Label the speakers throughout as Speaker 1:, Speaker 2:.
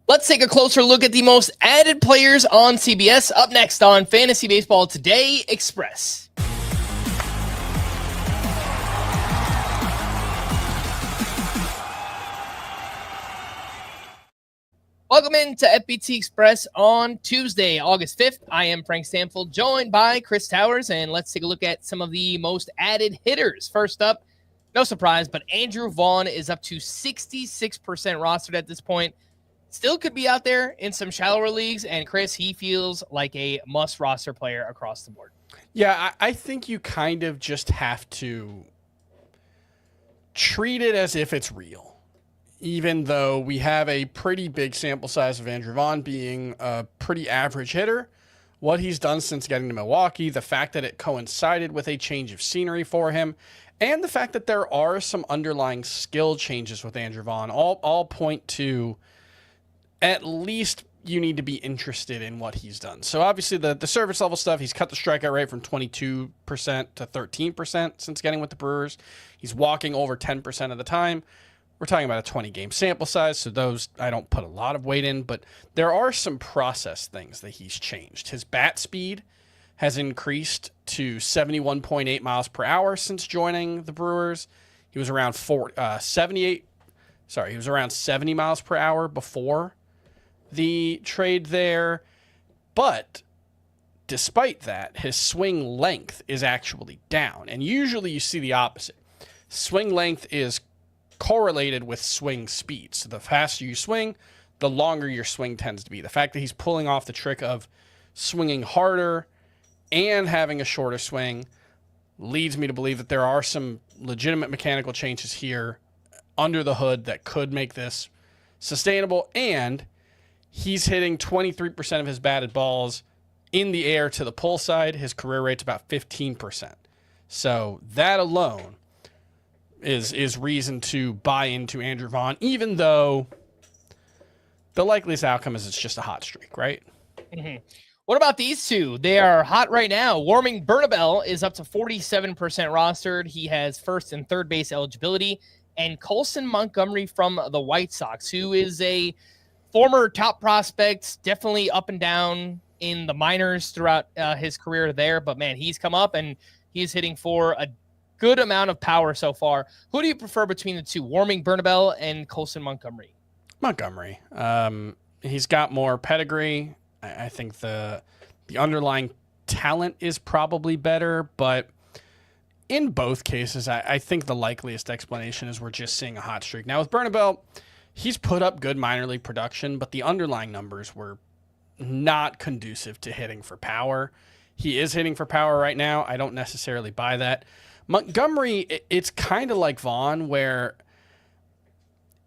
Speaker 1: Let's take a closer look at the most added players on CBS. Up next on Fantasy Baseball Today Express. Welcome into FBT Express on Tuesday, August 5th. I am Frank Stampfl, joined by Chris Towers, and let's take a look at some of the most added hitters. First up, no surprise, but Andrew Vaughn is up to 66% rostered at this point. Still could be out there in some shallower leagues, and Chris, he feels like a must-roster player across the board.
Speaker 2: Yeah, I think you kind of just have to treat it as if it's real. Even though we have a pretty big sample size of Andrew Vaughn being a pretty average hitter, what he's done since getting to Milwaukee, the fact that it coincided with a change of scenery for him, and the fact that there are some underlying skill changes with Andrew Vaughn, all point to at least you need to be interested in what he's done. So obviously the service level stuff, he's cut the strikeout rate from 22% to 13% since getting with the Brewers. He's walking over 10% of the time. We're talking about a 20-game sample size, so those I don't put a lot of weight in, but there are some process things that he's changed. His bat speed has increased to 71.8 miles per hour since joining the Brewers. He was around 70 miles per hour before the trade there. But despite that, his swing length is actually down. And usually you see the opposite. Swing length is correlated with swing speed. So the faster you swing, the longer your swing tends to be. The fact that he's pulling off the trick of swinging harder and having a shorter swing leads me to believe that there are some legitimate mechanical changes here under the hood that could make this sustainable. And he's hitting 23% of his batted balls in the air to the pull side. His career rate's about 15%. So that alone is reason to buy into Andrew Vaughn, even though the likeliest outcome is it's just a hot streak, right?
Speaker 1: Mm-hmm. What about these two? They are hot right now. Warming Bernabel is up to 47% rostered. He has first and third base eligibility. And Colson Montgomery from the White Sox, who is a former top prospect, definitely up and down in the minors throughout his career there. But, man, he's come up and he's hitting for a good amount of power so far. Who do you prefer between the two, Warming Bernabel and Colson Montgomery?
Speaker 2: Montgomery. He's got more pedigree. I think the underlying talent is probably better, but in both cases, I think the likeliest explanation is we're just seeing a hot streak. Now with Bernabel, he's put up good minor league production, but the underlying numbers were not conducive to hitting for power. He is hitting for power right now. I don't necessarily buy that. Montgomery, it's kind of like Vaughn, where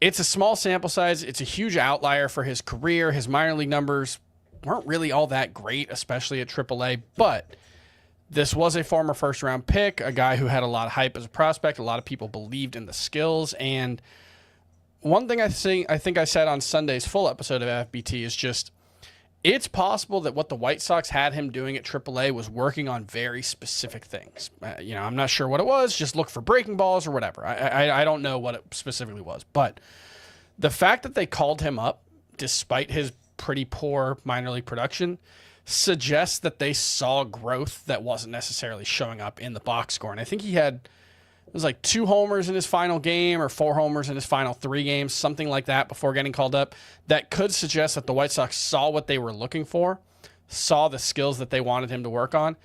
Speaker 2: it's a small sample size. It's a huge outlier for his career. His minor league numbers weren't really all that great, especially at AAA, but this was a former first-round pick, a guy who had a lot of hype as a prospect. A lot of people believed in the skills, and one thing I think I said on Sunday's full episode of FBT is just it's possible that what the White Sox had him doing at AAA was working on very specific things. I'm not sure what it was. Just look for breaking balls or whatever. I don't know what it specifically was. But the fact that they called him up, despite his pretty poor minor league production, suggests that they saw growth that wasn't necessarily showing up in the box score. And I think it was like 2 homers in his final game or 4 homers in his final 3 games, something like that before getting called up. That could suggest that the White Sox saw what they were looking for, saw the skills that they wanted him to work on,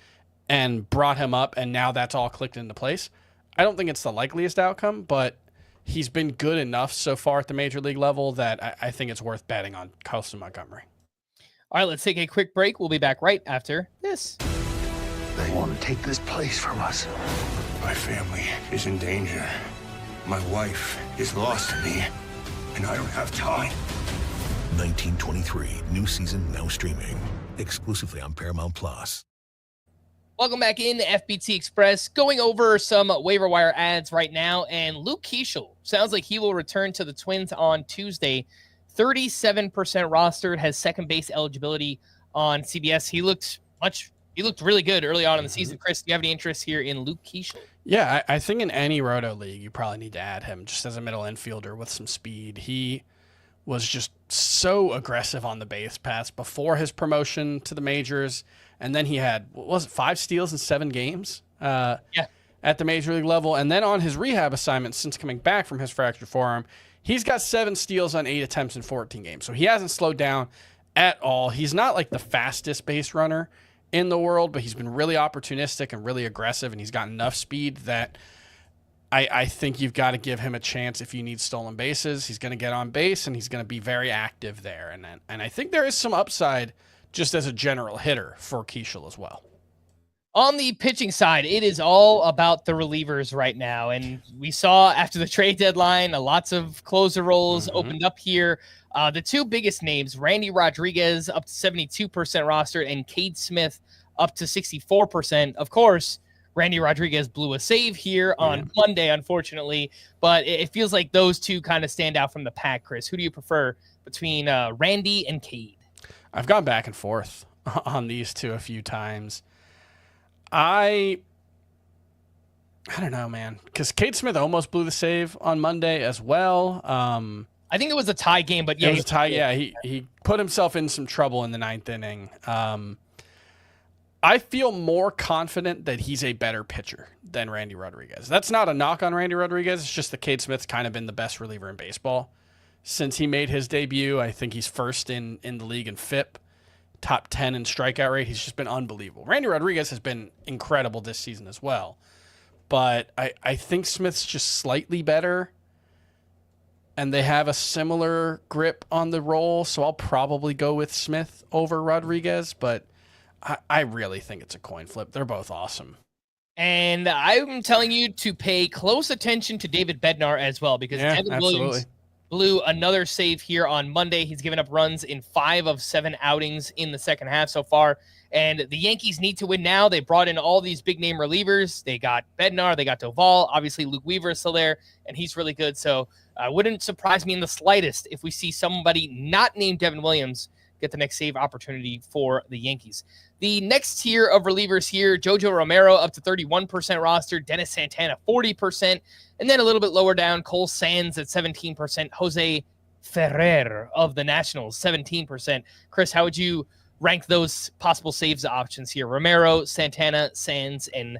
Speaker 2: and brought him up, and now that's all clicked into place. I don't think it's the likeliest outcome, but he's been good enough so far at the major league level that I think it's worth betting on Colson Montgomery.
Speaker 1: All right, let's take a quick break. We'll be back right after this.
Speaker 3: They want to take this place from us.
Speaker 4: My family is in danger. My wife is lost to me, and I don't have time.
Speaker 3: 1923, new season now streaming, exclusively on Paramount Plus.
Speaker 1: Welcome back in the FBT Express. Going over some waiver wire ads right now, and Luke Keeschel sounds like he will return to the Twins on Tuesday. 37% rostered, has second base eligibility on CBS. He looked really good early on in the season. Chris, do you have any interest here in Luke Keeschel?
Speaker 2: Yeah, I think in any roto league, you probably need to add him just as a middle infielder with some speed. He was just so aggressive on the base paths before his promotion to the majors. And then he had, what was it, 5 steals in 7 games at the major league level. And then on his rehab assignment, since coming back from his fractured forearm, he's got 7 steals on 8 attempts in 14 games. So he hasn't slowed down at all. He's not like the fastest base runner in the world, but he's been really opportunistic and really aggressive, and he's got enough speed that I think you've got to give him a chance if you need stolen bases. He's going to get on base, and he's going to be very active there. And I think there is some upside just as a general hitter for Keishel as well.
Speaker 1: On the pitching side, it is all about the relievers right now. And we saw after the trade deadline, lots of closer roles opened up here. The 2 biggest names, Randy Rodriguez up to 72% roster and Cade Smith up to 64%. Of course, Randy Rodriguez blew a save here on Monday, unfortunately, but it feels like those 2 kind of stand out from the pack, Chris. Who do you prefer between Randy and Cade?
Speaker 2: I've gone back and forth on these 2 a few times. I don't know, man, because Cade Smith almost blew the save on Monday as well.
Speaker 1: I think it was a tie game, but yeah.
Speaker 2: It was a tie, yeah. He put himself in some trouble in the 9th inning. I feel more confident that he's a better pitcher than Randy Rodriguez. That's not a knock on Randy Rodriguez. It's just that Cade Smith's kind of been the best reliever in baseball since he made his debut. I think he's first in the league in FIP, top 10 in strikeout rate. He's just been unbelievable. Randy Rodriguez has been incredible this season as well. But I think Smith's just slightly better, and they have a similar grip on the role, so I'll probably go with Smith over Rodriguez, but I really think it's a coin flip. They're both awesome.
Speaker 1: And I'm telling you to pay close attention to David Bednar as well, because Devin Williams blew another save here on Monday. He's given up runs in 5 of 7 outings in the second half so far. And the Yankees need to win now. They brought in all these big-name relievers. They got Bednar. They got Doval. Obviously, Luke Weaver is still there, and he's really good. So wouldn't surprise me in the slightest if we see somebody not named Devin Williams get the next save opportunity for the Yankees. The next tier of relievers here, Jojo Romero up to 31% roster, Dennis Santana 40%, and then a little bit lower down, Cole Sands at 17%, Jose Ferrer of the Nationals 17%. Chris, how would you rank those possible saves options here? Romero, Santana, Sands, and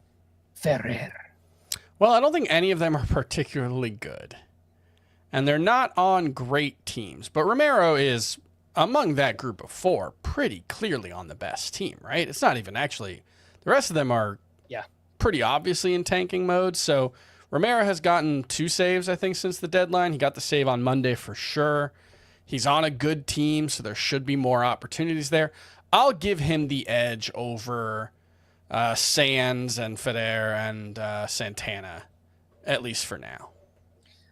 Speaker 1: Ferrer.
Speaker 2: Well, I don't think any of them are particularly good, and they're not on great teams, but Romero is among that group of 4, pretty clearly on the best team, right? It's not even actually, the rest of them are pretty obviously in tanking mode. So Romero has gotten 2 saves, I think, since the deadline. He got the save on Monday for sure. He's on a good team, so there should be more opportunities there. I'll give him the edge over Sands and Ferrer and Santana, at least for now.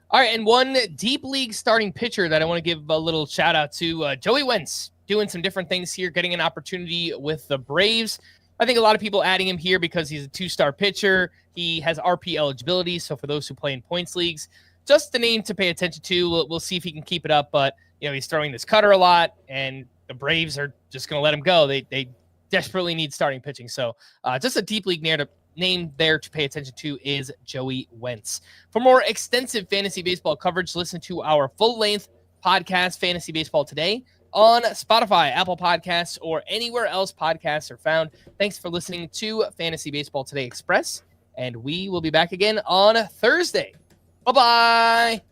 Speaker 1: All right, and one deep league starting pitcher that I want to give a little shout out to, Joey Wentz, doing some different things here, getting an opportunity with the Braves. I think a lot of people adding him here because he's a 2-star pitcher. He has RP eligibility, so for those who play in points leagues, just the name to pay attention to. We'll see if he can keep it up, but he's throwing this cutter a lot, and the Braves are just going to let him go. They desperately need starting pitching, so just a deep league name there to pay attention to is Joey Wentz. For more extensive fantasy baseball coverage, listen to our full-length podcast, Fantasy Baseball Today, on Spotify, Apple Podcasts, or anywhere else podcasts are found. Thanks for listening to Fantasy Baseball Today Express, and we will be back again on Thursday. Bye-bye.